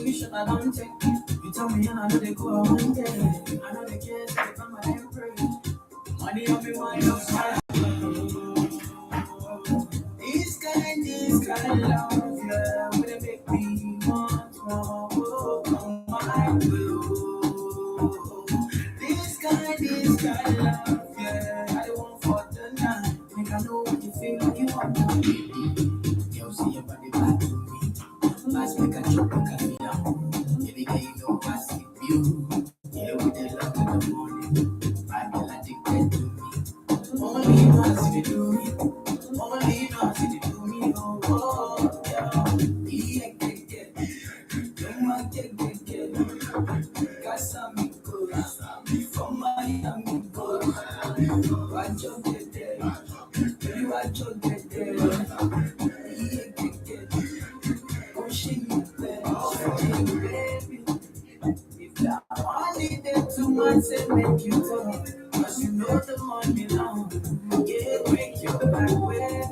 tuition I don't take. You tell me and I know they go one day. I know they care, so they come and pray. Money on me, why not smile? This kind of love, yeah, would it make me want more? Oh, come my blue. This kind of love, yeah, I don't want for the night. Make I know what you feel like you want to. Girl, see your body back to me. Last make a chop, make a feel down. Every day you know I see you. Yeah, with the love in the morning. My girl addicted to me. Only you know I see they do me. Only you know I see they do me. Oh, oh, yeah. Yeah, yeah, yeah. Don't want get. Got some good. From Miami, good. Watch your get there. Watch your get there. Yeah, yeah. Oh, she baby. If that money there too much, say make you talk. Cause you know the money long. Yeah, make you back way.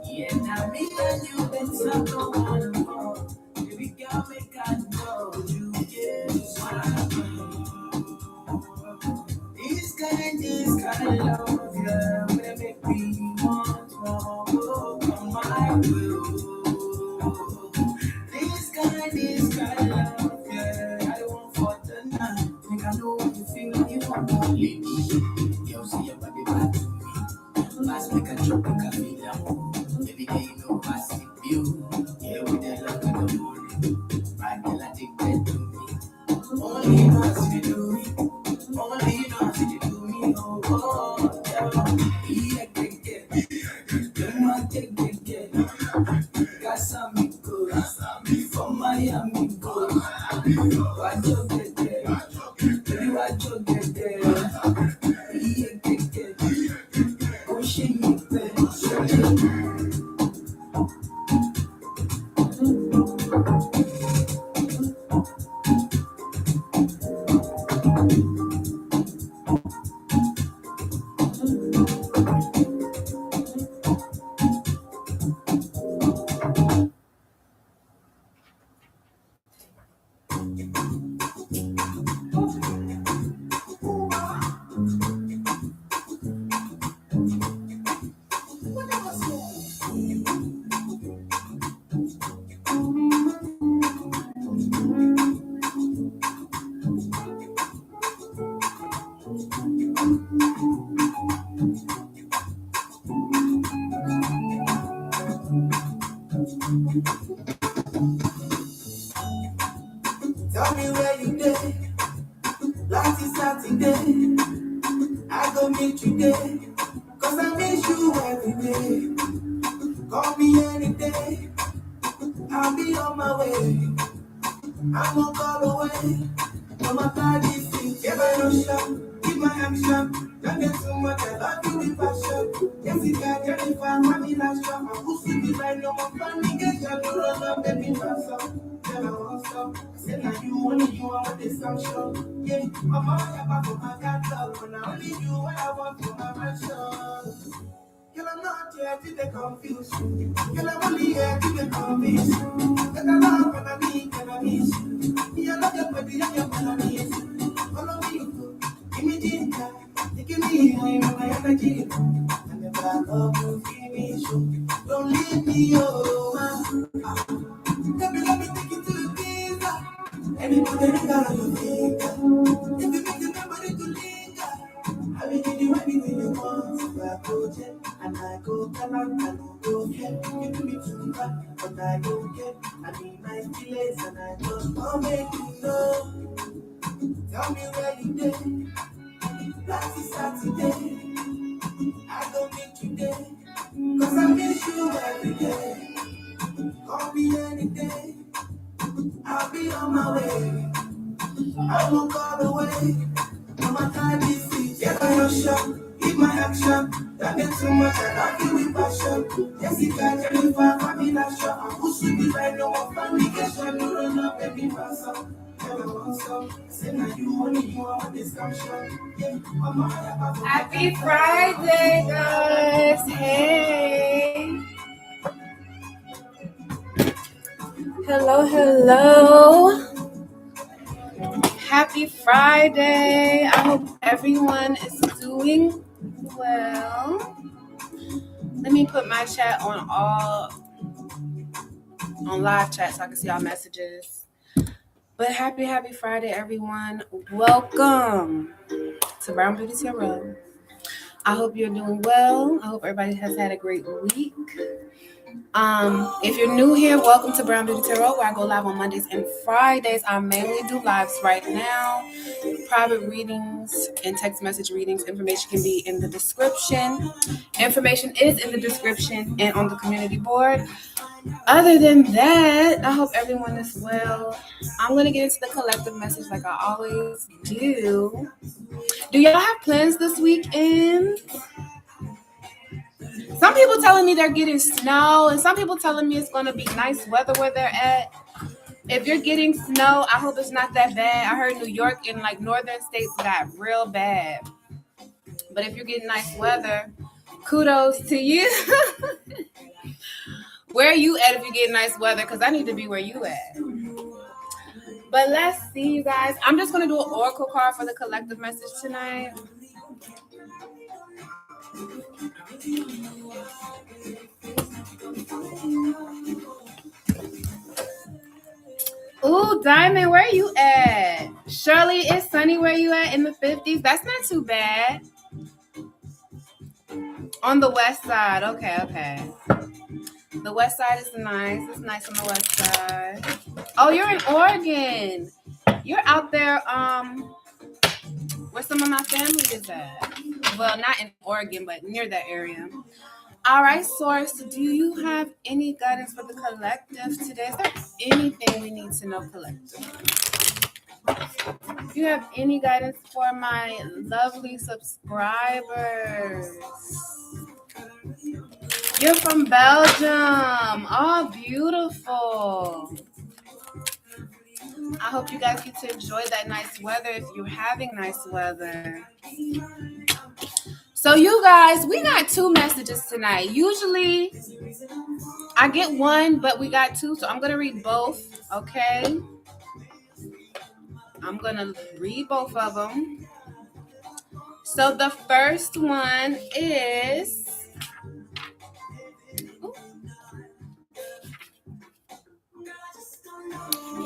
Yeah, now me and you, then some no one more. Baby girl, make I know you get smile. This kind of love, yeah, will make me want more. Oh, come my will. This kind of love, yeah, I want for the night. Make I know what you feel like you want to leave me. Yo, see your body back to me. Last make a chop, make a feel down. Every day you know I see you. Yeah, with the love in the morning. My girl addicted to me. Only you know I see you do me. Only you know I see you do me. Oh, oh, yeah. Yeah, yeah. Don't want to get. Got something good. From Miami, good. Watch your get there. Baby, watch your get there. Yeah, yeah. Oh, she me better. Tell me where you day, last is Saturday. I go meet you there, cause I miss you every day. Call me any day, I'll be on my way. I won't call away, no matter the thing. Give my no shot, give my action. Don't get too much, I love you with passion. Yes, it got Jennifer, I'm in a shop. I'm pussy be right, no more fun, nigga. You don't run up, baby, pass up. Tell her what's up. I said, now you only you want this function. Yeah, I'm all about for my catalog. When I only you what I want for my mansion. Girl, I'm not here to get confused. Girl, I'm only here to get convinced. That I love and I need and I miss you. Yeah, I love your body and your melodies. Follow me, give me ginger. You give me my energy. And if I love you, give me you. Don't leave me, oh. Baby, let me take you to the pizza. Anybody got on your finger. If you make the memory to linger, I will give you anything you want. So I go jet and I go galant and I go get. You do me too bad, but I don't get. I need my delays and I just want to make you know. Tell me where you did. Last is Saturday. I go meet you there, cause I miss you every day. Call me any day, I'll be on my way. I won't call away, no matter the seat. Yeah, I no shot, give my action. Don't get too much, I love you with passion. Yes, it got Jennifer, I'm in a shop. I'm pushing the right, no more communication. No run up, baby, pass up. Say now you only you want this function. Yeah, I'm all about Happy Friday, guys! Hey! Hello. Happy Friday. I hope everyone is doing well. Let me put my chat on live chat so I can see all messages. But happy Friday, everyone. Welcome to Brown Beauty Tarot. I hope you're doing well. I hope everybody has had a great week. If you're new here, welcome to Brown Beauty Tarot, where I go live on Mondays and Fridays. I mainly do lives right now. Private readings and text message readings. Information can be in the description. Information is in the description and on the community board. Other than that, I hope everyone is well. I'm going to get into the collective message like I always do. Do y'all have plans this weekend? Some people telling me they're getting snow, and some people telling me it's going to be nice weather where they're at. If you're getting snow, I hope it's not that bad. I heard New York and like northern states got real bad. But if you're getting nice weather, kudos to you. Where are you at if you get nice weather? Because I need to be where you at. But let's see, you guys. I'm just going to do an oracle card for the collective message tonight. Ooh, Diamond, where you at? Shirley, it's sunny where you at in the 50s? That's not too bad. On the west side. Okay. The west side is nice. It's nice on the west side. Oh, you're in Oregon. You're out there, where some of my family is at. Well, not in Oregon, but near that area. All right, Source, do you have any guidance for the collective today? Is there anything we need to know collectively? Do you have any guidance for my lovely subscribers? You're from Belgium. Oh, beautiful. I hope you guys get to enjoy that nice weather if you're having nice weather. So you guys, we got 2 messages tonight. Usually I get 1, but we got 2, so I'm going to read both, okay? I'm going to read both of them. So the first one is...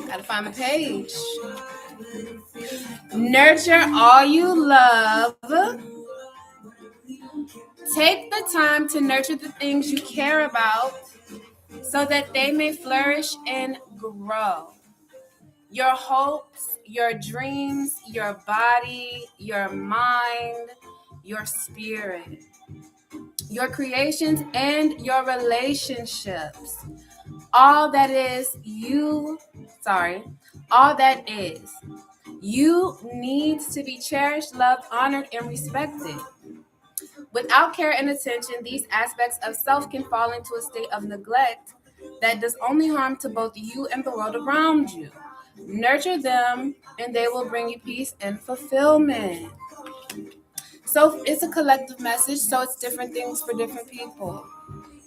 Gotta find my page. Nurture all you love. Take the time to nurture the things you care about so that they may flourish and grow. Your hopes, your dreams, your body, your mind, your spirit, your creations, and your relationships. All that is, you needs to be cherished, loved, honored, and respected. Without care and attention, these aspects of self can fall into a state of neglect that does only harm to both you and the world around you. Nurture them, and they will bring you peace and fulfillment. So it's a collective message, so it's different things for different people.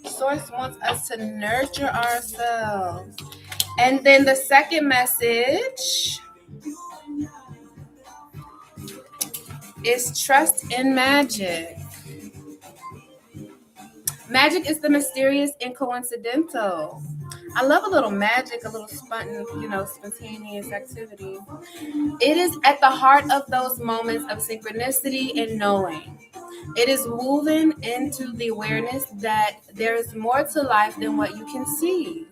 Source wants us to nurture ourselves. And then the second message is trust in magic. Magic is the mysterious and coincidental. I love a little magic, a little spontaneous activity. It is at the heart of those moments of synchronicity and knowing. It is moving into the awareness that there is more to life than what you can see.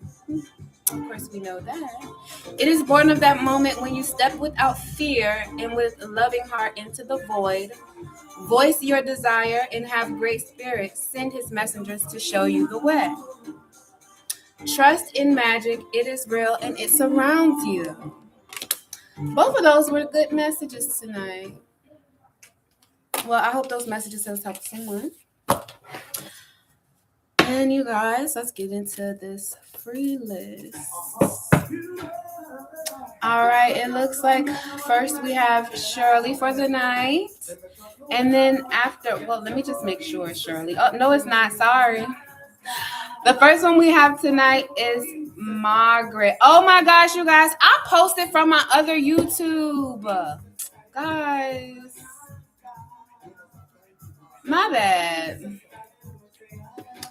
Of course, we know that. It is born of that moment when you step without fear and with a loving heart into the void. Voice your desire and have great spirit. Send his messengers to show you the way. Trust in magic. It is real and it surrounds you. Both of those were good messages tonight. Well, I hope those messages have helped someone. And you guys, let's get into this free list. All right, it looks like first we have Shirley for the night. And then after, well, let me just make sure, Shirley. Oh, no, it's not. Sorry. The first one we have tonight is Margaret. Oh my gosh, you guys. I posted from my other YouTube. Guys. My bad.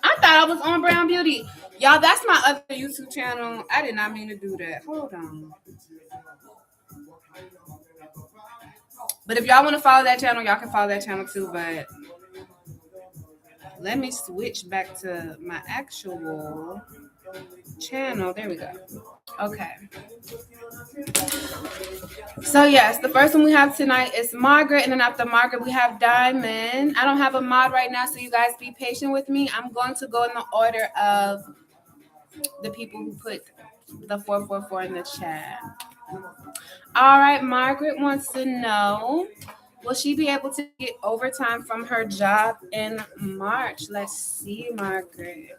I thought I was on Brown Beauty. Y'all, that's my other YouTube channel. I did not mean to do that. Hold on. But if y'all want to follow that channel, y'all can follow that channel too. But let me switch back to my actual channel. There we go. Okay. So yes, the first one we have tonight is Margaret, and then after Margaret we have Diamond. I don't have a mod right now, so you guys be patient with me. I'm going to go in the order of the people who put the 444 in the chat. All right, Margaret wants to know, will she be able to get overtime from her job in March? Let's see, Margaret.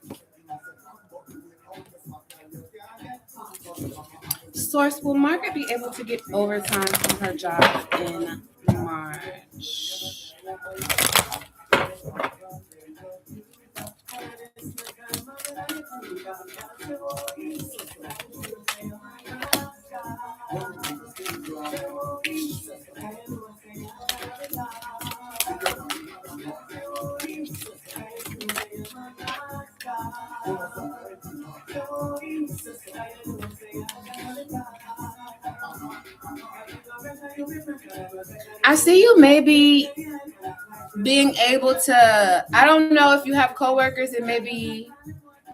Source, will Margaret be able to get overtime from her job in March? I see you maybe being able to, I don't know if you have coworkers and maybe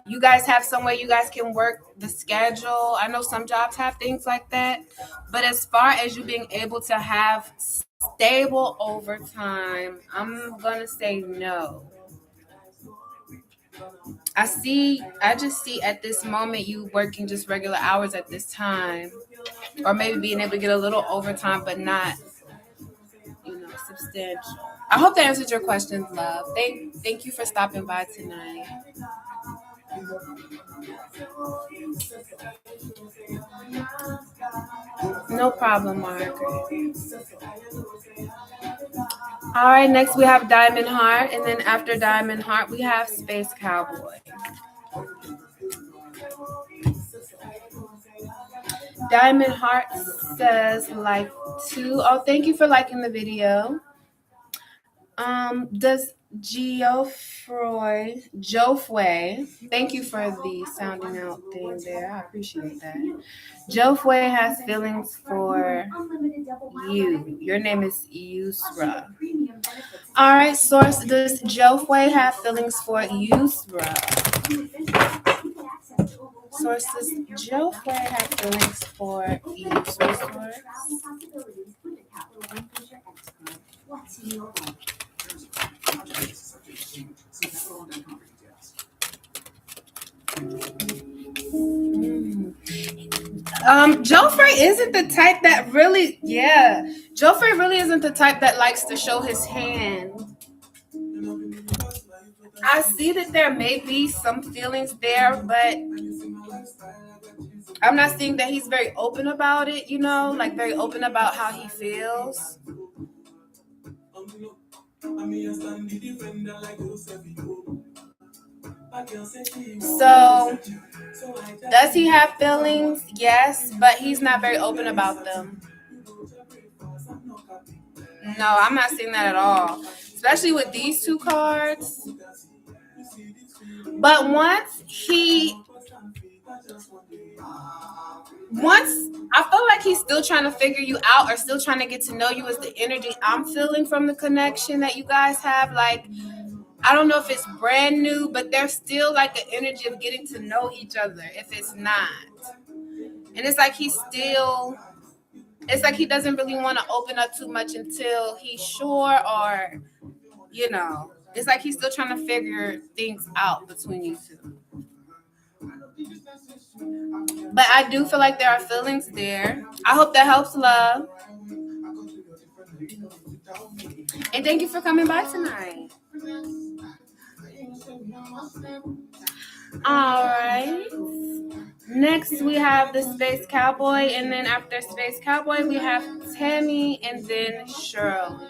you guys have somewhere you guys can work the schedule. I know some jobs have things like that. But as far as you being able to have stable overtime, I'm going to say no. I just see at this moment you working just regular hours at this time. Or maybe being able to get a little overtime, but not, substantial. I hope that answered your questions, love. Thank you for stopping by tonight. No problem, Margaret. All right, next we have Diamond Heart, and then after Diamond Heart, we have Space Cowboy. Diamond Heart says like 2. Oh, thank you for liking the video. Does Geoffrey, thank you for the sounding out thing there. I appreciate that. Geoffrey has feelings for you. Your name is Yusra. All right, source, does Geoffrey have feelings for Yusra? Source, does Geoffrey have feelings for Yusra? Geoffrey isn't the type that really, Geoffrey really isn't the type that likes to show his hand. I see that there may be some feelings there, but I'm not seeing that he's very open about it, like very open about how he feels. So, does he have feelings? Yes, but he's not very open about them. No, I'm not seeing that at all, especially with these two cards. But once I feel like he's still trying to figure you out or still trying to get to know you, is the energy I'm feeling from the connection that you guys have. Like, I don't know if it's brand new, but there's still like an energy of getting to know each other if it's not. And it's like he doesn't really want to open up too much until he's sure, or, it's like he's still trying to figure things out between you two. But I do feel like there are feelings there. I hope that helps, love. And thank you for coming by tonight. All right. Next, we have the Space Cowboy. And then after Space Cowboy, we have Tammy and then Shirley.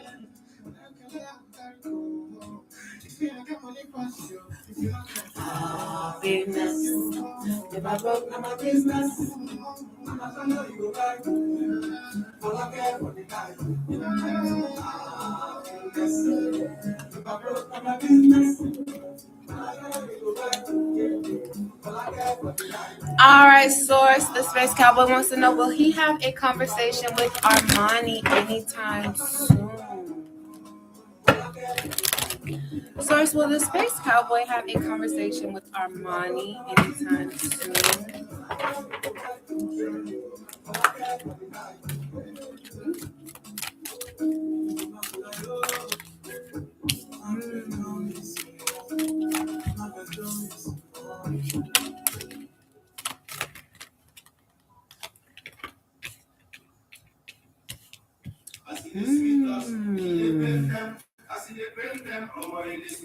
Happiness. If I broke, I'm a business. I know you go back. All I care for the guy. If I broke, I'm a business. All right, Source. The Space Cowboy wants to know, will he have a conversation with Armani anytime soon? Source, will the Space Cowboy have a conversation with Armani anytime soon?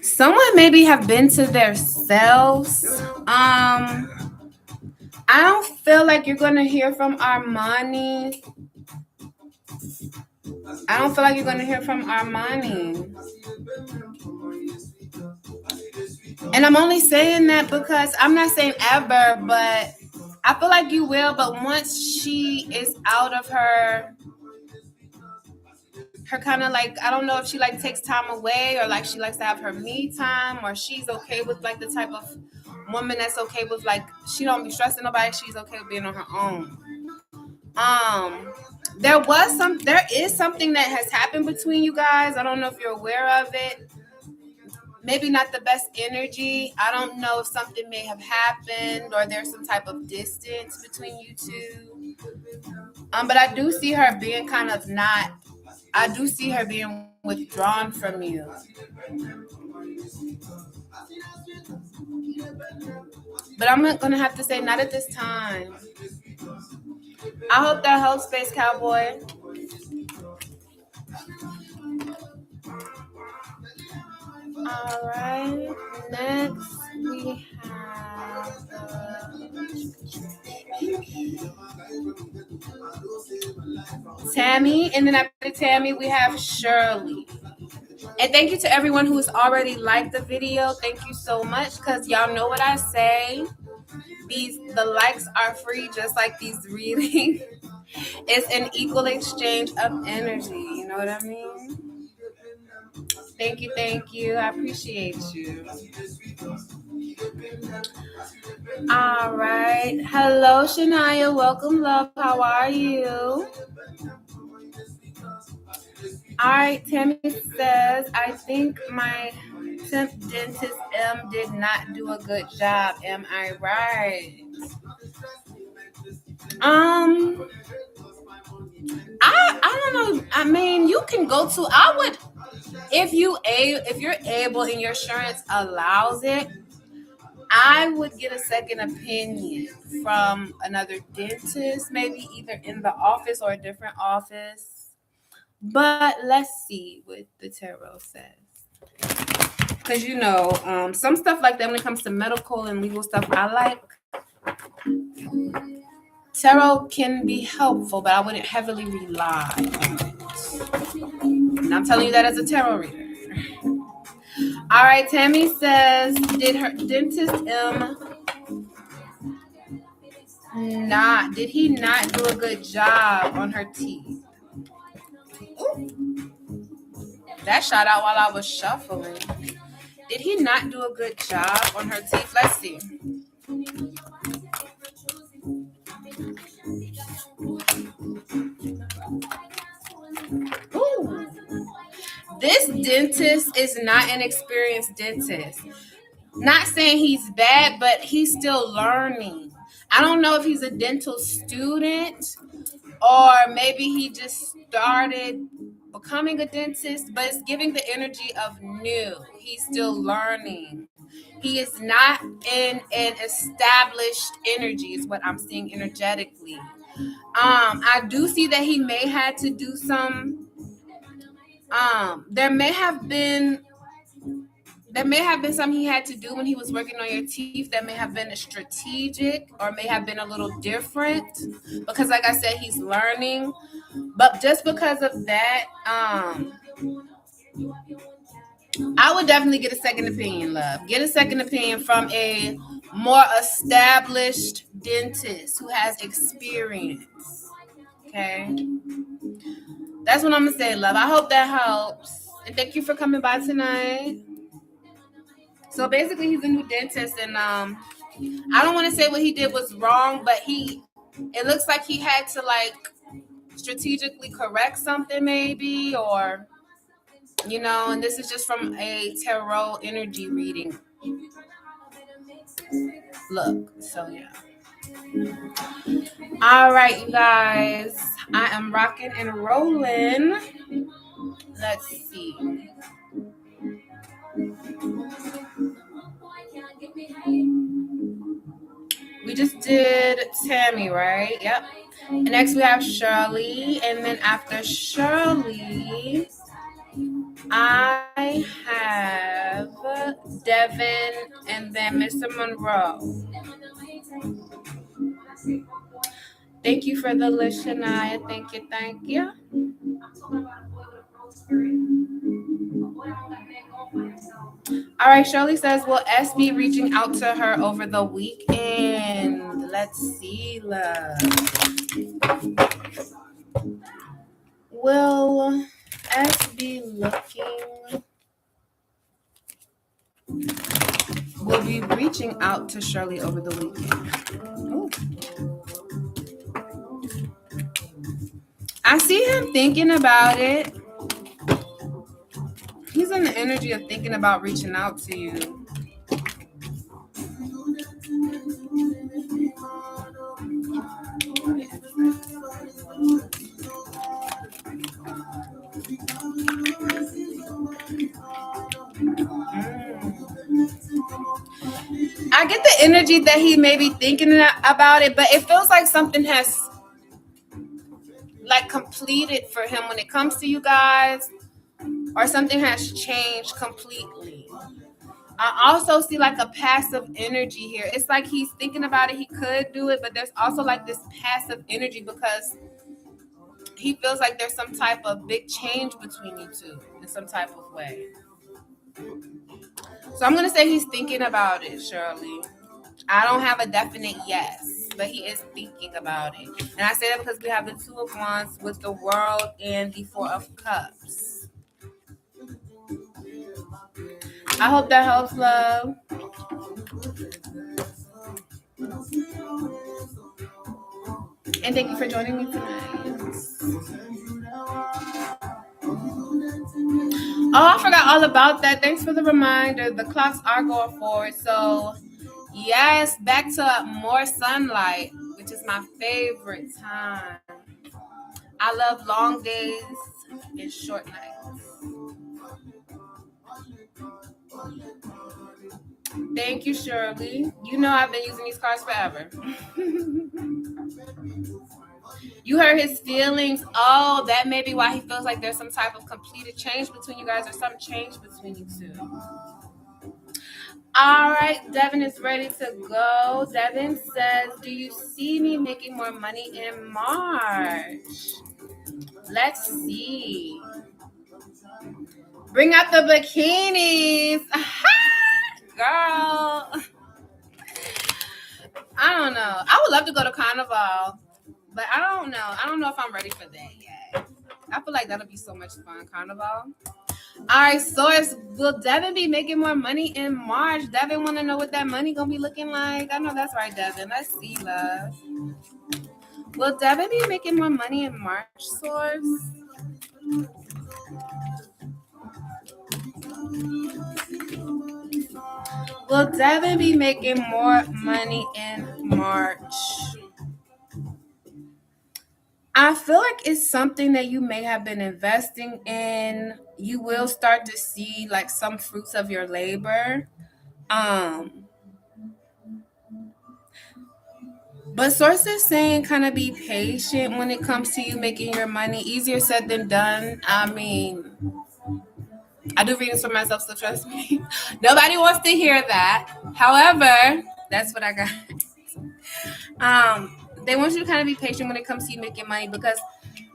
Someone maybe have been to their cells. I don't feel like you're gonna hear from Armani. I don't feel like you're gonna hear from Armani. And I'm only saying that because I'm not saying ever, but I feel like you will. But once she is out of her kind of like, I don't know if she like takes time away or like she likes to have her me time, or she's okay with like the type of woman that's okay with like she don't be stressing nobody, she's okay with being on her own. There is something that has happened between you guys. I don't know if you're aware of it. Maybe not the best energy. I don't know if something may have happened or there's some type of distance between you two. But I do see her being kind of not. I do see her being withdrawn from you. But I'm gonna have to say not at this time. I hope that helps, Space Cowboy. All right. Next we have Tammy, and then after Tammy we have Shirley. And thank you to everyone who has already liked the video. Thank you so much, because y'all know what I say. The likes are free, just like these readings. It's an equal exchange of energy. You know what I mean? Thank you, thank you. I appreciate you. All right. Hello, Shania. Welcome, love. How are you? All right. Tammy says, I think my temp dentist M did not do a good job. Am I right? I don't know. I mean, you can go to. I would, if you're able and your insurance allows it, I would get a second opinion from another dentist, maybe either in the office or a different office. But let's see what the tarot says. Because, some stuff like that when it comes to medical and legal stuff, I like. Tarot can be helpful, but I wouldn't heavily rely on it. And I'm telling you that as a tarot reader. All right, Tammy says, did her dentist did he not do a good job on her teeth? Ooh. That shot out while I was shuffling. Did he not do a good job on her teeth? Let's see. Ooh. This dentist is not an experienced dentist. Not saying he's bad, but he's still learning. I don't know if he's a dental student or maybe he just started becoming a dentist, but it's giving the energy of new. He's still learning. He is not in an established energy, is what I'm seeing energetically. I do see that he may had to do some. There may have been something he had to do when he was working on your teeth that may have been a strategic or may have been a little different, because like I said, he's learning. But just because of that, I would definitely get a second opinion, love. Get a second opinion from a more established dentist who has experience. Okay? That's what I'm gonna say, love. I hope that helps. And thank you for coming by tonight. So basically he's a new dentist, and I don't want to say what he did was wrong, but it looks like he had to like strategically correct something maybe, or and this is just from a tarot energy reading. Look, so yeah. All right, you guys. I am rocking and rolling. Let's see. We just did Tammy, right? Yep. And next we have Shirley. And then after Shirley, I have Devin and then Mr. Monroe. Thank you for the list, Shania. Thank you, thank you. All right, Shirley says, will S be reaching out to her over the weekend? Let's see, love. Will S be looking? Will be reaching out to Shirley over the weekend. Ooh. I see him thinking about it. He's in the energy of thinking about reaching out to you. I get the energy that he may be thinking about it, but it feels like something has like completed for him when it comes to you guys, or something has changed completely. I also see like a passive energy here. It's like he's thinking about it, he could do it, but there's also like this passive energy because he feels like there's some type of big change between you two in some type of way. So I'm going to say he's thinking about it, Shirley. I don't have a definite yes, but he is thinking about it. And I say that because we have the Two of Wands with the World and the Four of Cups. I hope that helps, love. And thank you for joining me tonight. Oh, I forgot all about that. Thanks for the reminder. The clocks are going forward. So, yes, back to more sunlight, which is my favorite time. I love long days and short nights. Thank you, Shirley. You know I've been using these cards forever. You hurt his feelings. Oh, that may be why he feels like there's some type of completed change between you guys, or some change between you two. All right, Devin is ready to go. Devin says, do you see me making more money in March? Let's see. Bring out the bikinis. Girl. I don't know. I would love to go to Carnival, but I don't know. I don't know if I'm ready for that yet. I feel like that'll be so much fun, Carnival. All right, Source, will Devin be making more money in March? Devin want to know what that money going to be looking like. I know that's right, Devin. Let's see, love. Will Devin be making more money in March, Source? Will Devin be making more money in March? I feel like it's something that you may have been investing in. You will start to see like some fruits of your labor. But Source is saying kind of be patient when it comes to you making your money. Easier said than done. I mean, I do readings for myself, so trust me. Nobody wants to hear that. However, that's what I got. They want you to kind of be patient when it comes to you making money, because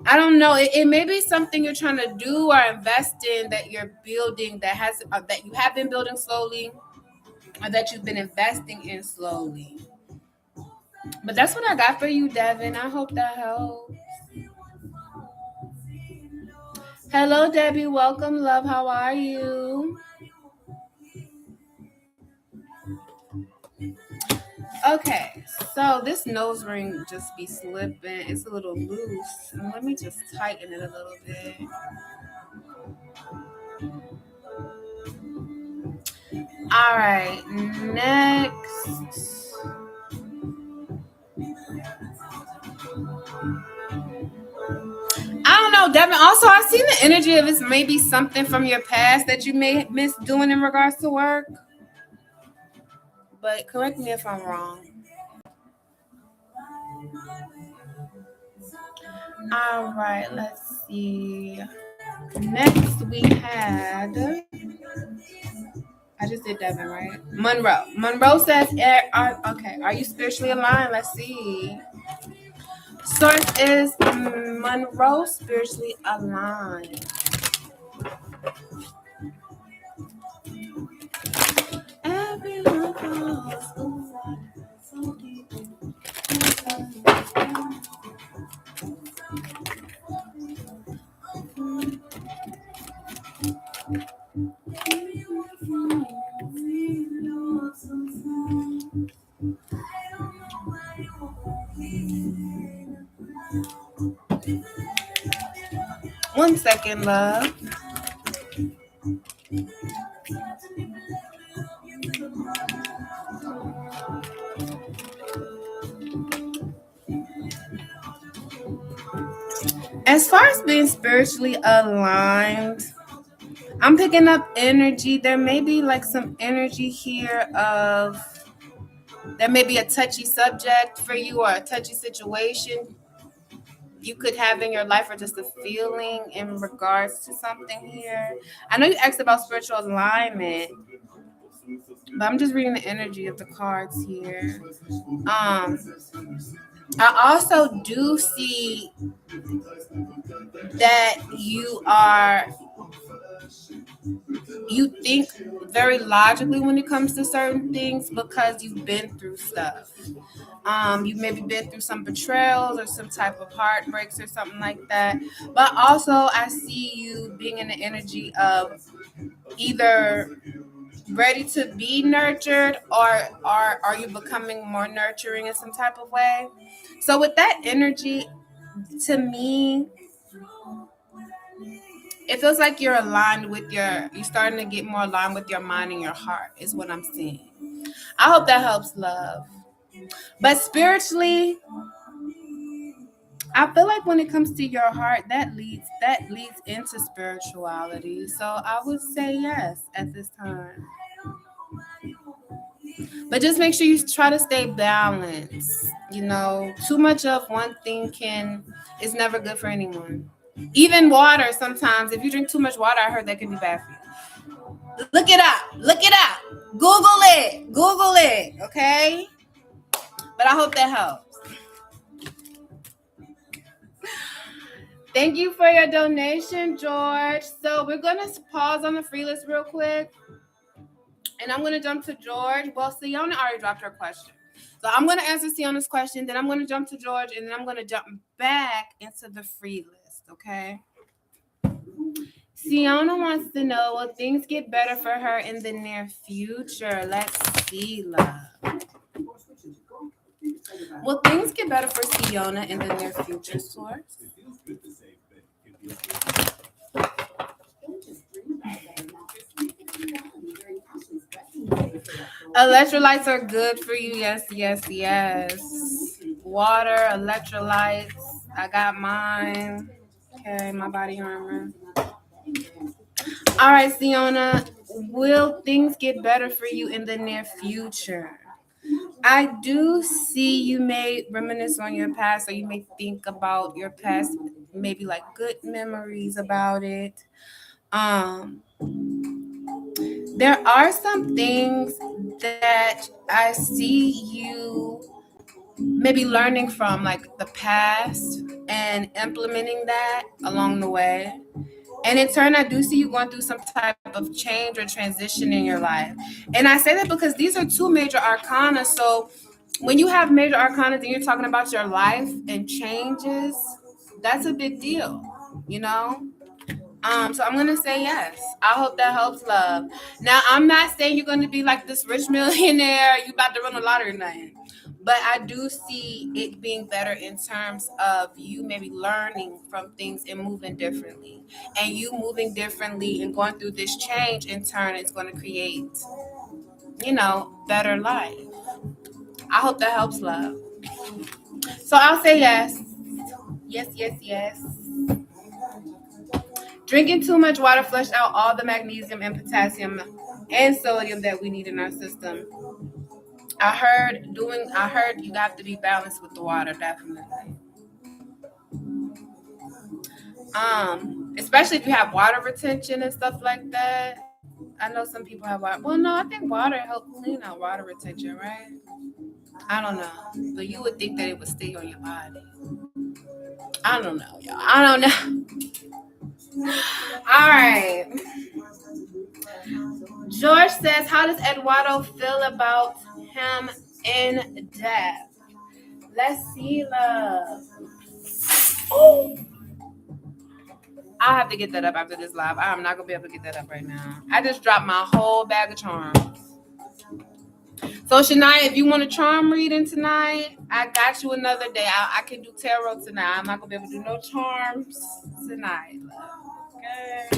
I don't know. It may be something you're trying to do or invest in that you're building that you have been building slowly or that you've been investing in slowly. But that's what I got for you, Devin. I hope that helps. Hello, Debbie. Welcome, love. How are you? Okay, so this nose ring just be slipping. It's a little loose. And let me just tighten it a little bit. All right, next. I don't know, Devin. Also, I seen the energy of it's maybe something from your past that you may miss doing in regards to work. But correct me if I'm wrong. All right, let's see. Next we had. I just did Devin, right? Monroe. Monroe says, okay, are you spiritually aligned? Let's see. Source is Monroe spiritually aligned. Everyone goes so deep. One second, love. As far as being spiritually aligned, I'm picking up energy. There may be like some energy here of there may be a touchy subject for you or a touchy situation you could have in your life or just a feeling in regards to something here. I know you asked about spiritual alignment, but I'm just reading the energy of the cards here. I also do see that you think very logically when it comes to certain things because you've been through stuff. You maybe been through some betrayals or some type of heartbreaks or something like that. But also I see you being in the energy of either ready to be nurtured or are you becoming more nurturing in some type of way. So with that energy, to me, it feels like you're starting to get more aligned with your mind and your heart is what I'm seeing. I hope that helps, love. But spiritually, I feel like when it comes to your heart, that leads into spirituality. So I would say yes at this time. But just make sure you try to stay balanced. Too much of one thing is never good for anyone. Even water, sometimes, if you drink too much water, I heard that can be bad for you. Look it up. Look it up. Google it. Google it. Okay? But I hope that helps. Thank you for your donation, George. So we're going to pause on the free list real quick. And I'm going to jump to George. Well, Siona already dropped her question. So I'm going to answer Siona's question. Then I'm going to jump to George. And then I'm going to jump back into the free list. Okay? Siona wants to know, will things get better for her in the near future? Let's see, love. Will things get better for Siona in the near future, Source? Electrolytes are good for you. Yes, yes, yes. Water, electrolytes. I got mine. Okay, my body armor. All right, Siona. Will things get better for you in the near future? I do see you may reminisce on your past, or you may think about your past, maybe like good memories about it. There are some things that I see you maybe learning from like the past and implementing that along the way. And in turn, I do see you going through some type of change or transition in your life. And I say that because these are two major arcana. So when you have major arcana and you're talking about your life and changes, that's a big deal, you know? So I'm gonna say yes. I hope that helps, love. Now I'm not saying you're gonna be like this rich millionaire, you about to run a lottery or nothing. But I do see it being better in terms of you maybe learning from things and moving differently. And you moving differently and going through this change in turn is gonna create, better life. I hope that helps, love. So I'll say yes. Yes, yes, yes. Drinking too much water flushed out all the magnesium and potassium and sodium that we need in our system. I heard you have to be balanced with the water, definitely. Especially if you have water retention and stuff like that. I know some people have water. Well, no, I think water helps clean out water retention, right? I don't know. But you would think that it would stay on your body. I don't know, y'all. I don't know. All right. George says, how does Eduardo feel about him in death? Let's see, love. Oh, I'll have to get that up after this live. I'm not going to be able to get that up right now. I just dropped my whole bag of charms. So, Shania, if you want a charm reading tonight, I got you another day. I can do tarot tonight. I'm not going to be able to do no charms tonight, love. Okay?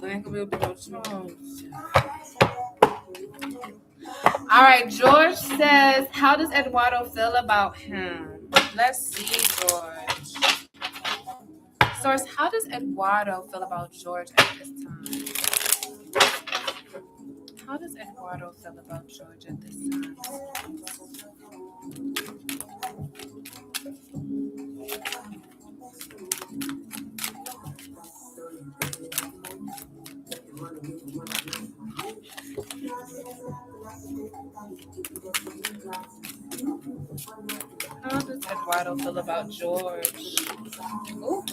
I ain't going to be able to do no charms. All right, George says, how does Eduardo feel about him? Let's see, George. Source, how does Eduardo feel about George at this time? How does Eduardo feel about George at this time? How does Eduardo feel about George? Ooh.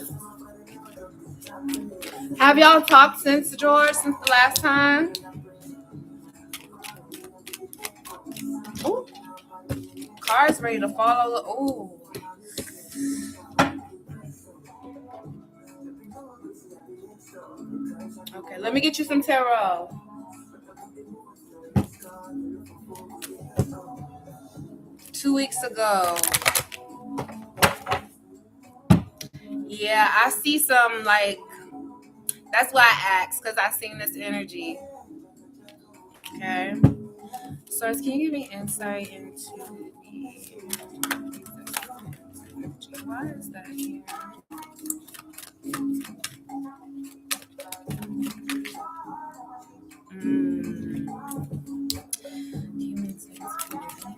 Have y'all talked since George, since the last time? Ooh. Car's ready to fall over. Ooh. Okay, let me get you some tarot. Two weeks ago. Yeah, I see some like, that's why I asked, because I seen this energy. Okay. Source, can you give me insight into the why is that here? Human sensitivity.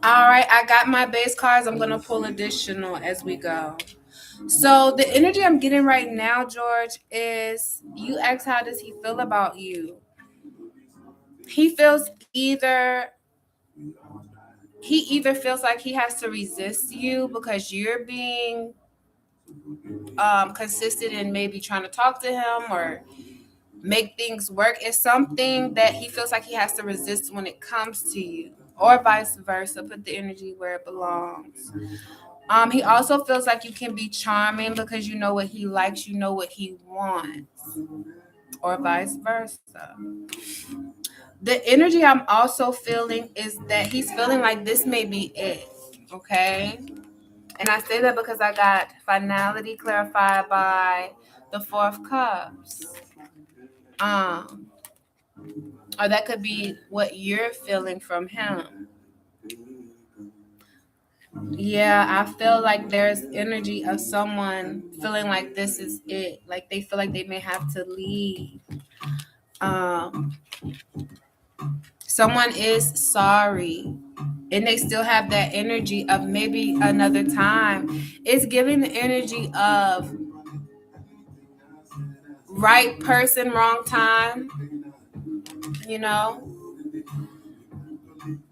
All right, I got my base cards. I'm going to pull additional as we go. So the energy I'm getting right now, George, is you asked how does he feel about you? He either feels like he has to resist you because you're being consistent in maybe trying to talk to him or make things work. It's something that he feels like he has to resist when it comes to you, or vice versa. Put the energy where it belongs. He also feels like you can be charming because you know what he likes, you know what he wants, or vice versa. The energy I'm also feeling is that he's feeling like this may be it. Okay. And I say that because I got finality clarified by the Four of Cups. Or that could be what you're feeling from him. Yeah, I feel like there's energy of someone feeling like this is it. Like they feel like they may have to leave. Someone is sorry and they still have that energy of maybe another time. It's giving the energy of right person, wrong time, you know?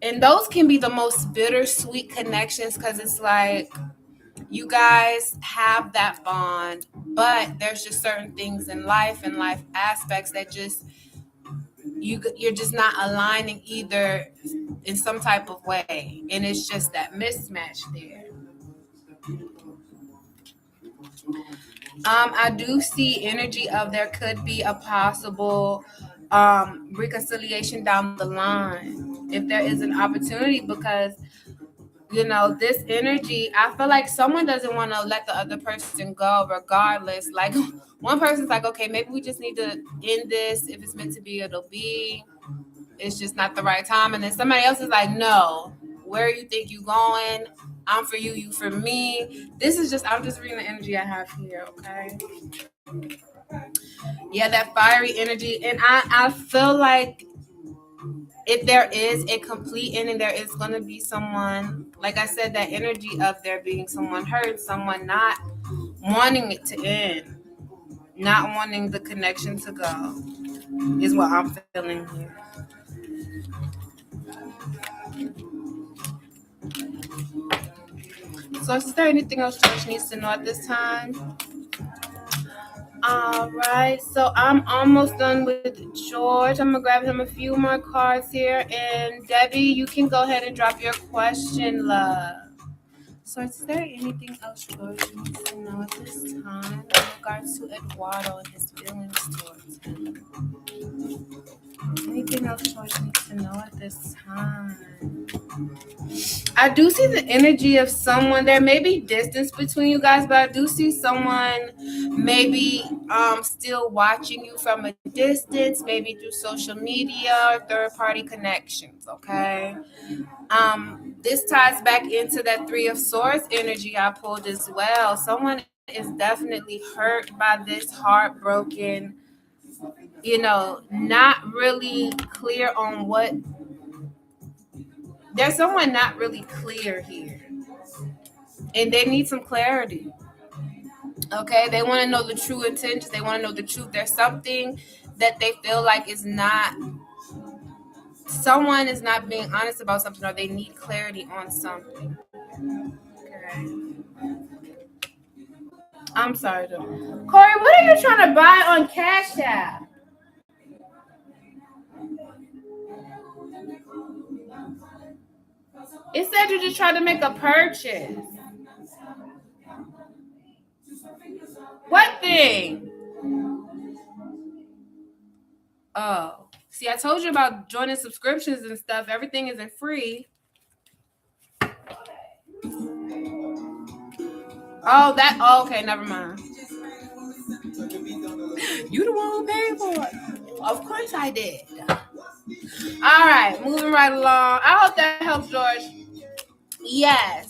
And those can be the most bittersweet connections because it's like you guys have that bond, but there's just certain things in life and life aspects that just you're just not aligning either in some type of way, and it's just that mismatch there. I do see energy of there could be a possible reconciliation down the line if there is an opportunity, because this energy, I feel like someone doesn't want to let the other person go regardless. Like one person's like, okay, maybe we just need to end this. If it's meant to be, it'll be. It's just not the right time. And then somebody else is like, no, where you think you going? I'm for you, you for me. I'm just reading the energy I have here, okay? Yeah, that fiery energy. And I feel like if there is a complete ending, there is going to be someone, like I said, that energy of there being someone hurt, someone not wanting it to end, not wanting the connection to go, is what I'm feeling here. So is there anything else George needs to know at this time? All right, so I'm almost done with George. I'm gonna grab him a few more cards here, and Debbie, you can go ahead and drop your question, love. So is there anything else George needs to know at this time in regards to Eduardo and his feelings towards him? Anything else George needs to know at this time? I do see the energy of someone. There may be distance between you guys, but I do see someone maybe still watching you from a distance, maybe through social media or third party connections. Okay. This ties back into that Three of Swords energy I pulled as well. Someone is definitely hurt by this, heartbroken, not really clear on what. There's someone not really clear here, and they need some clarity. Okay, they want to know the true intentions. They want to know the truth. There's something that they feel like someone is not being honest about something, or they need clarity on something. Okay. I'm sorry, though. Corey, what are you trying to buy on Cash App? It said you just tried to make a purchase. What thing? Oh. See, I told you about joining subscriptions and stuff. Everything isn't free. Okay, never mind. You the one who paid for it. Of course I did. All right, moving right along. I hope that helps, George. Yes.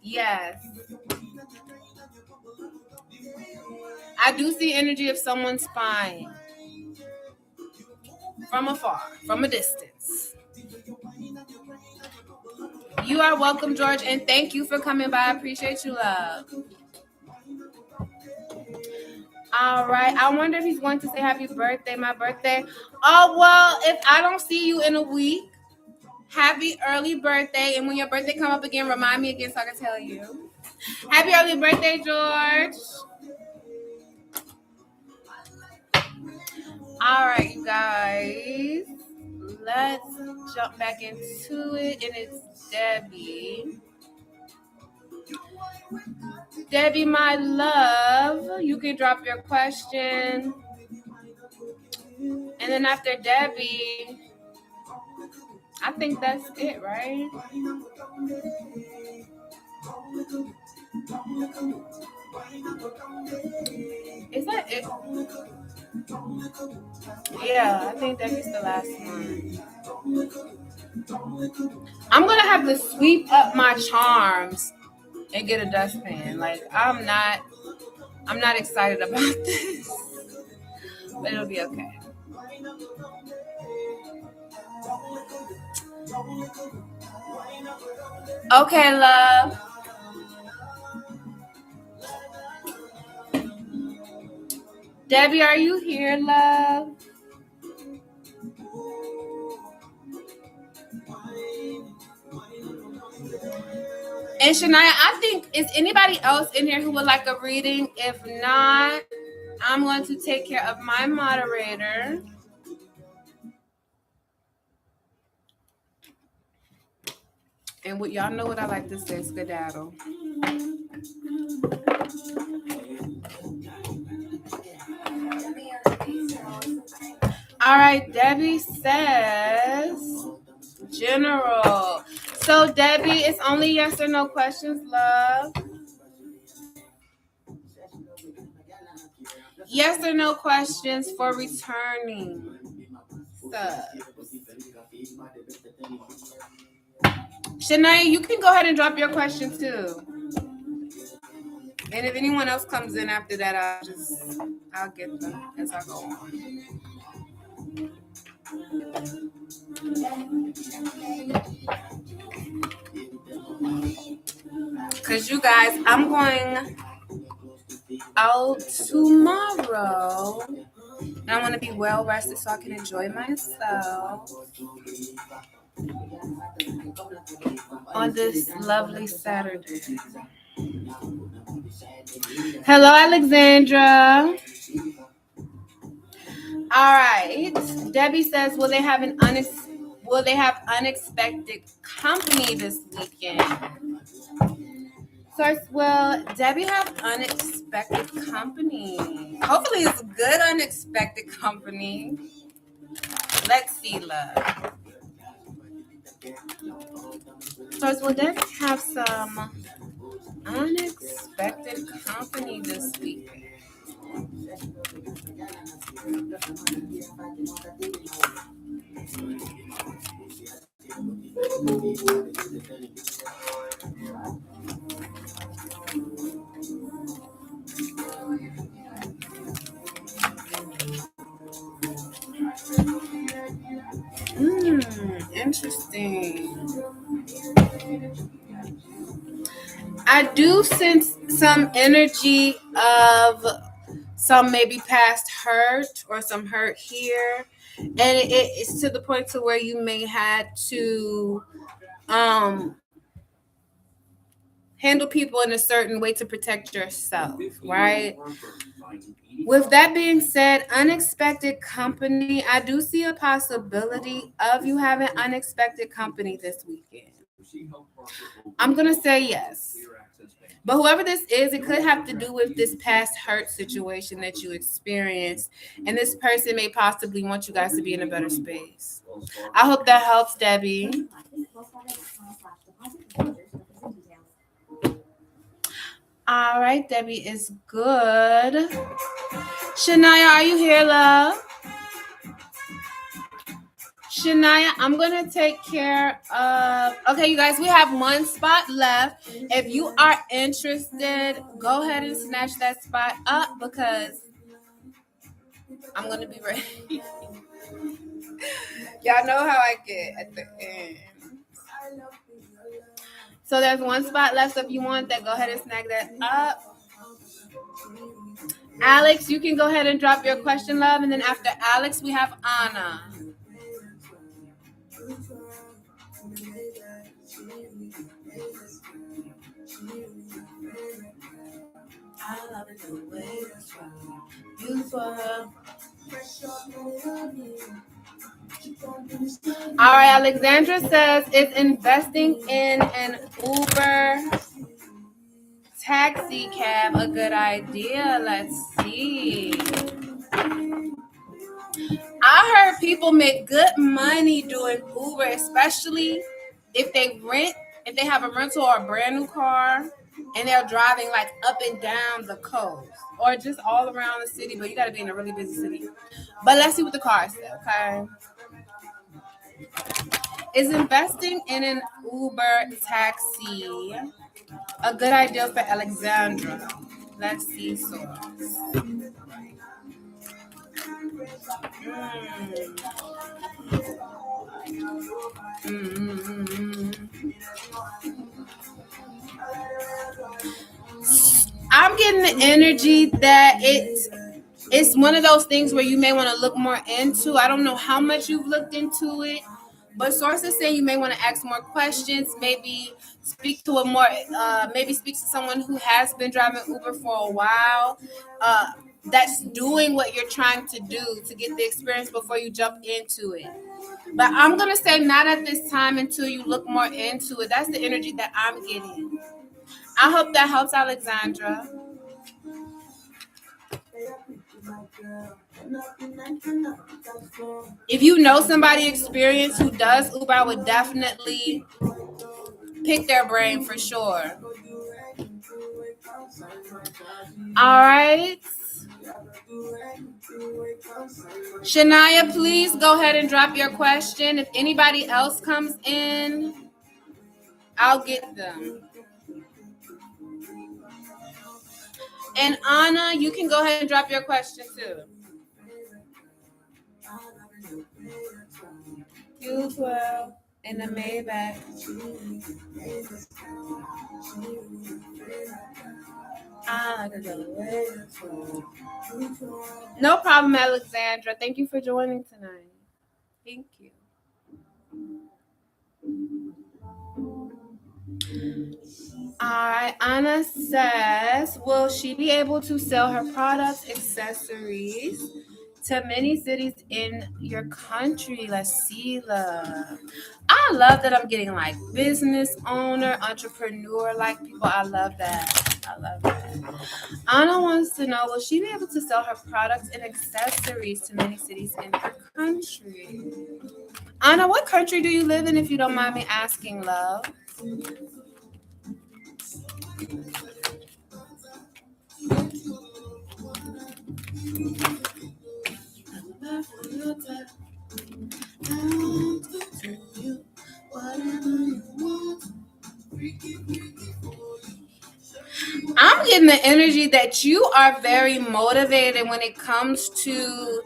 Yes. I do see energy of someone spying from afar, from a distance. You are welcome, George, and thank you for coming by. I appreciate you, love. All right. I wonder if he's going to say happy birthday, my birthday. Oh, well, if I don't see you in a week, happy early birthday. And when your birthday come up again, remind me again so I can tell you. Happy early birthday, George. All right, you guys. Let's jump back into it. And it's Debbie. Debbie, my love, you can drop your question. And then after Debbie, I think that's it, right? Is that it? Yeah, I think Debbie's the last one. I'm going to have to sweep up my charms and get a dustpan. Like, I'm not excited about this, but it'll be okay. Okay, love. Debbie, are you here, love? And Shania, I think, is anybody else in here who would like a reading? If not, I'm going to take care of my moderator. And what y'all know what I like to say, skedaddle. All right, Debbie says general. So Debbie, it's only yes or no questions, love. Yes or no questions for returning subs. Shania, you can go ahead and drop your questions too. And if anyone else comes in after that, I'll get them as I go on. Because you guys, I'm going out tomorrow. And I want to be well rested so I can enjoy myself on this lovely Saturday. Hello, Alexandra. All right. Debbie says, will they have unexpected company this weekend? So, will Debbie have unexpected company? Hopefully it's good unexpected company. Let's see, love. So, will Debbie have some unexpected company this weekend? Interesting. I do sense some energy of some maybe past hurt or some hurt here, and it's to the point to where you may had to handle people in a certain way to protect yourself, right? With that being said, unexpected company, I do see a possibility of you having unexpected company this weekend. I'm going to say yes. But whoever this is, it could have to do with this past hurt situation that you experienced. And this person may possibly want you guys to be in a better space. I hope that helps, Debbie. All right, Debbie is good. Shania, are you here, love? Shania, I'm going to take care of... Okay, you guys, we have one spot left. If you are interested, go ahead and snatch that spot up because I'm going to be ready. Y'all know how I get at the end. So there's one spot left. So if you want that, go ahead and snag that up. Alex, you can go ahead and drop your question, love. And then after Alex, we have Anna. All right, Alexandra says, is investing in an Uber taxi cab a good idea? Let's see. I heard people make good money doing Uber, especially if they have a rental or a brand new car and they're driving like up and down the coast or just all around the city, but you got to be in a really busy city. But let's see what the car says, okay? Is investing in an Uber taxi a good idea for Alexandra? Let's see, source. I'm getting the energy that it's one of those things where you may want to look more into. I don't know how much you've looked into it, but sources say you may want to ask more questions, maybe speak to maybe speak to someone who has been driving Uber for a while, that's doing what you're trying to do to get the experience before you jump into it. But I'm going to say not at this time until you look more into it. That's the energy that I'm getting. I hope that helps, Alexandra. If you know somebody experienced who does Uber, I would definitely pick their brain for sure. All right. Shania, please go ahead and drop your question. If anybody else comes in, I'll get them. And Anna, you can go ahead and drop your question too. You 12 in the Maybach. No problem, Alexandra. Thank you for joining tonight. Thank you. All right, Anna says, will she be able to sell her products, accessories to many cities in your country? Let's see, love. I love that I'm getting like business owner, entrepreneur like people. I love that. I love that. Anna wants to know, will she be able to sell her products and accessories to many cities in her country? Anna, what country do you live in, if you don't mind me asking, love? I'm getting the energy that you are very motivated when it comes to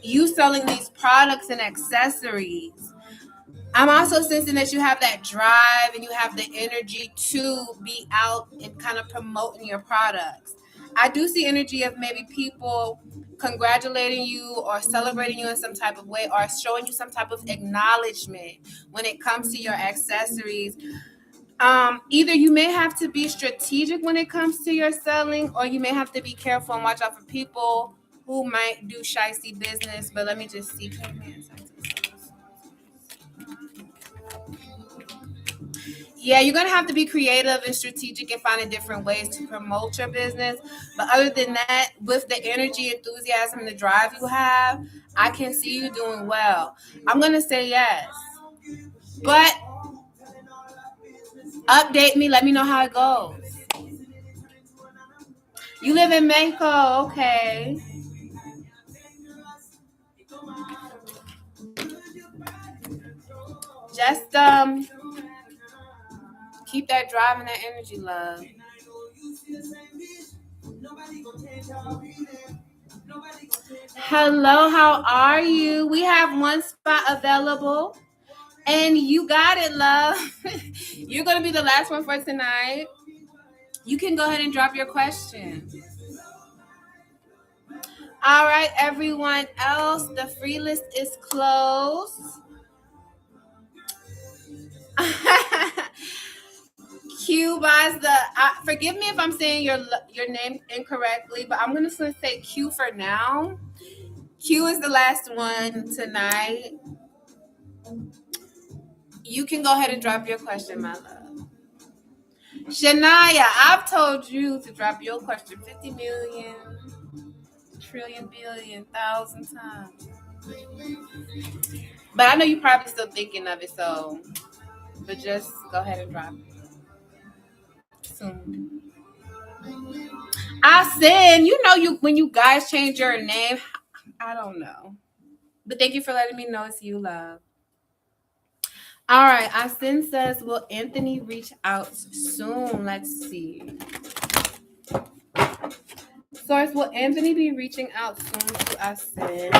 you selling these products and accessories. I'm also sensing that you have that drive and you have the energy to be out and kind of promoting your products. I do see energy of maybe people congratulating you or celebrating you in some type of way or showing you some type of acknowledgement when it comes to your accessories. Either you may have to be strategic when it comes to your selling, or you may have to be careful and watch out for people who might do shicey business. But let me just see. Yeah, you're going to have to be creative and strategic and finding different ways to promote your business. But other than that, with the energy, enthusiasm, and the drive you have, I can see you doing well. I'm going to say yes. But update me. Let me know how it goes. You live in Mexico. Okay. Just keep that drive and that energy, love. Hello, how are you? We have one spot available, and you got it, love. You're gonna be the last one for tonight. You can go ahead and drop your question. All right, everyone else, the free list is closed. Q buys the. Forgive me if I'm saying your name incorrectly, but I'm gonna say Q for now. Q is the last one tonight. You can go ahead and drop your question, my love. Shania, I've told you to drop your question 50 million, trillion, billion, thousand times. But I know you're probably still thinking of it, so but just go ahead and drop it soon. I said, you when you guys change your name, I don't know. But thank you for letting me know it's you, love. All right, Austin says, will Anthony reach out soon? Let's see. Source, will Anthony be reaching out soon to Austin?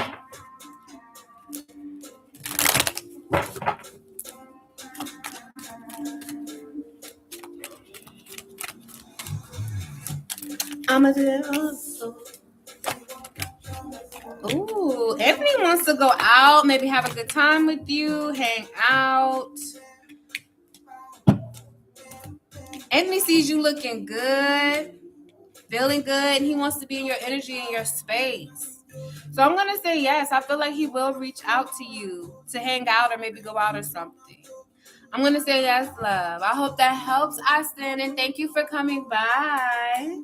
Amadeus. Ooh, Anthony wants to go out, maybe have a good time with you, hang out. Anthony sees you looking good, feeling good, and he wants to be in your energy and your space. So I'm going to say yes. I feel like he will reach out to you to hang out or maybe go out or something. I'm going to say yes, love. I hope that helps, Austin, and thank you for coming by.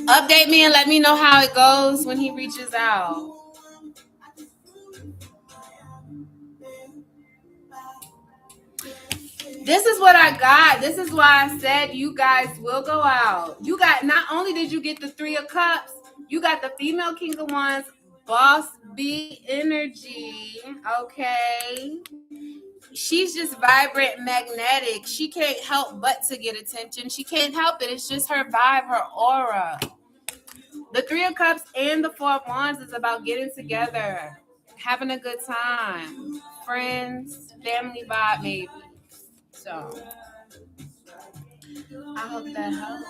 Update me and let me know how it goes when he reaches out. This is what I got. This is why I said you guys will go out. You got, not only did you get the 3 of Cups, you got the female King of Wands, boss B energy, okay? She's just vibrant, magnetic. She can't help but to get attention. She can't help it. It's just her vibe, her aura. The 3 of Cups and the 4 of Wands is about getting together, having a good time, friends, family vibe maybe. So I hope that helps.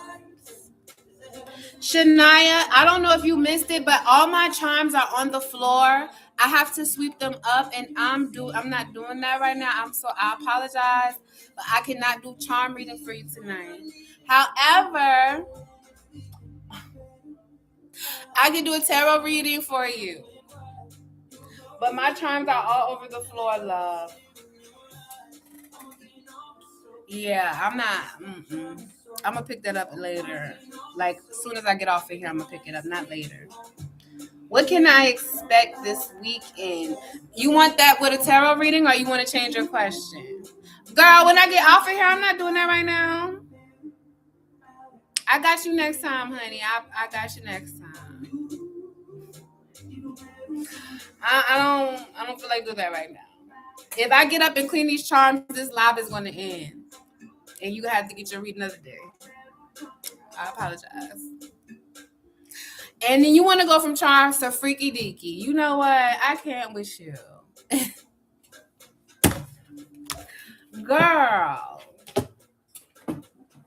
Shania, I don't know if you missed it, but all my charms are on the floor. I have to sweep them up, and I'm not doing that right now. I apologize, but I cannot do charm reading for you tonight. However, I can do a tarot reading for you. But my charms are all over the floor, love. Yeah, I'm not. I'm gonna pick that up later. Like as soon as I get off of here, I'm gonna pick it up, not later. What can I expect this weekend? You want that with a tarot reading, or you want to change your question? Girl, when I get off of here, I'm not doing that right now. I got you next time, honey. I got you next time. I don't feel like doing that right now. If I get up and clean these charms, this live is going to end. And you have to get your reading another day. I apologize. And then you want to go from charms to freaky deaky. You know what? I can't with you. Girl.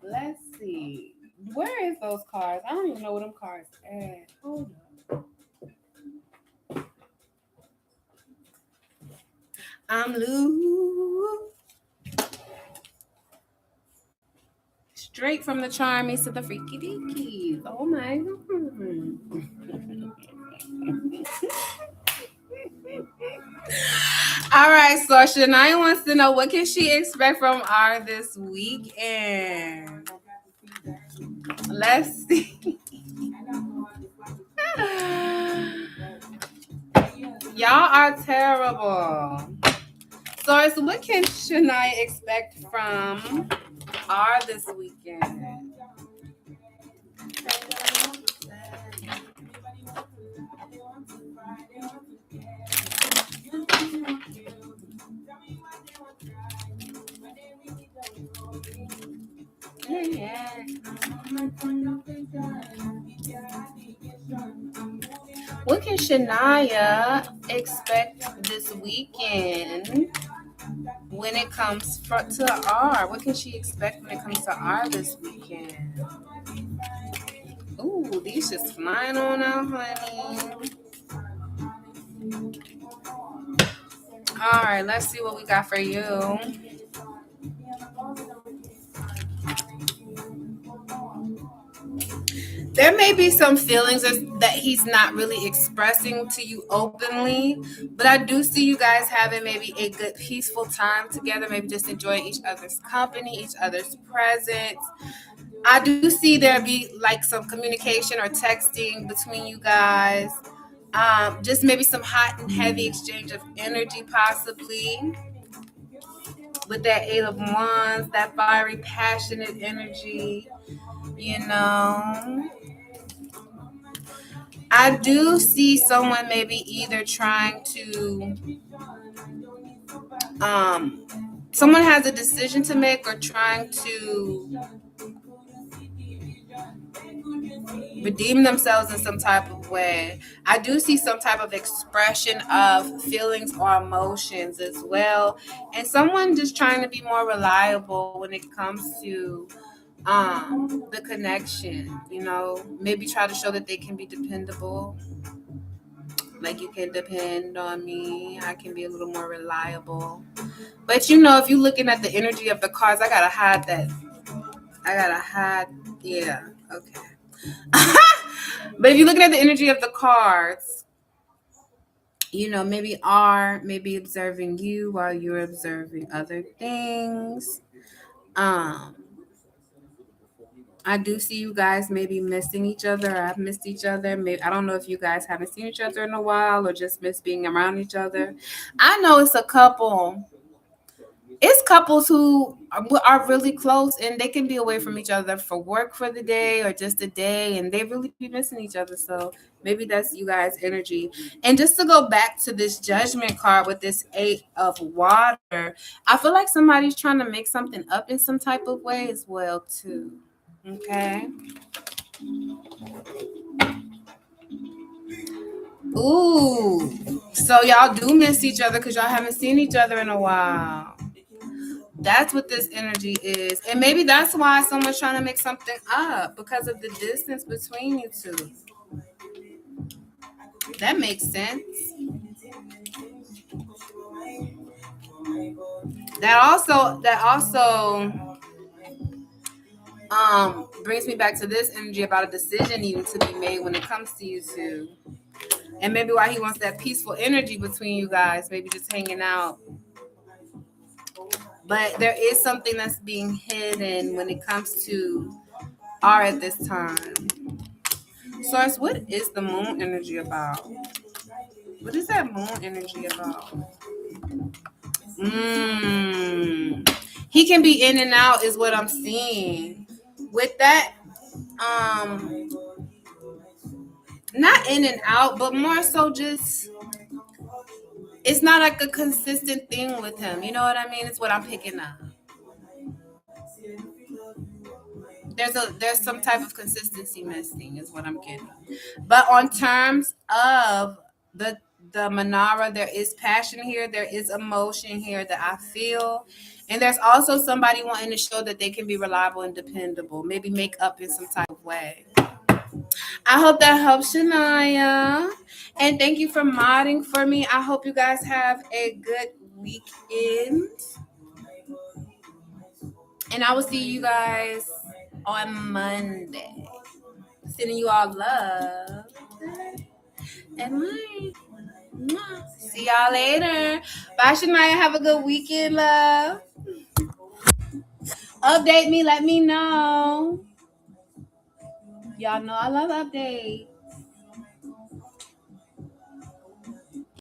Let's see. Where is those cards? I don't even know where them cards at. Hold on. I'm loose. Straight from the charmies to the freaky deakies. Oh my God. All right, so Shania wants to know what can she expect from R this weekend. Let's see. Y'all are terrible. So what can Shania expect from R this weekend? What can Shania expect this weekend when it comes to R? What can she expect when it comes to R this weekend? Ooh, these just flying on out, honey. All right, let's see what we got for you. There may be some feelings that he's not really expressing to you openly, but I do see you guys having maybe a good peaceful time together, maybe just enjoying each other's company, each other's presence. I do see there be like some communication or texting between you guys. Just maybe some hot and heavy exchange of energy possibly. With that 8 of Wands, that fiery, passionate energy, you know. I do see someone maybe either trying to, someone has a decision to make or trying to redeem themselves in some type of way. I do see some type of expression of feelings or emotions as well. And someone just trying to be more reliable when it comes to the connection, maybe try to show that they can be dependable. Like, you can depend on me. I can be a little more reliable. But if you're looking at the energy of the cards, I gotta hide that. I gotta hide. Yeah. Okay. But if you're looking at the energy of the cards, maybe observing you while you're observing other things. Um, I do see you guys maybe missing each other. I've missed each other. Maybe I don't know if you guys haven't seen each other in a while or just miss being around each other. I know it's a couple. It's couples who are really close and they can be away from each other for work for the day or just a day, and they really be missing each other. So maybe that's you guys' energy. And just to go back to this judgment card with this 8 of water, I feel like somebody's trying to make something up in some type of way as well too. Okay. Ooh. So y'all do miss each other because y'all haven't seen each other in a while. That's what this energy is. And maybe that's why someone's trying to make something up, because of the distance between you two. That makes sense. That also brings me back to this energy about a decision needing to be made when it comes to you two. And maybe why he wants that peaceful energy between you guys, maybe just hanging out. But there is something that's being hidden when it comes to R at this time. Source, what is the moon energy about? What is that moon energy about? He can be in and out is what I'm seeing. With that, not in and out, but more so just, it's not like a consistent thing with him. You know what I mean? It's what I'm picking up. There's some type of consistency missing is what I'm getting. But on terms of the Manara, there is passion here, there is emotion here that I feel. And there's also somebody wanting to show that they can be reliable and dependable, maybe make up in some type of way. I hope that helps, Shania. And thank you for modding for me. I hope you guys have a good weekend. And I will see you guys on Monday. Sending you all love and light. See y'all later. Bye, Shania. Have a good weekend, love. Update me. Let me know. Y'all know I love updates.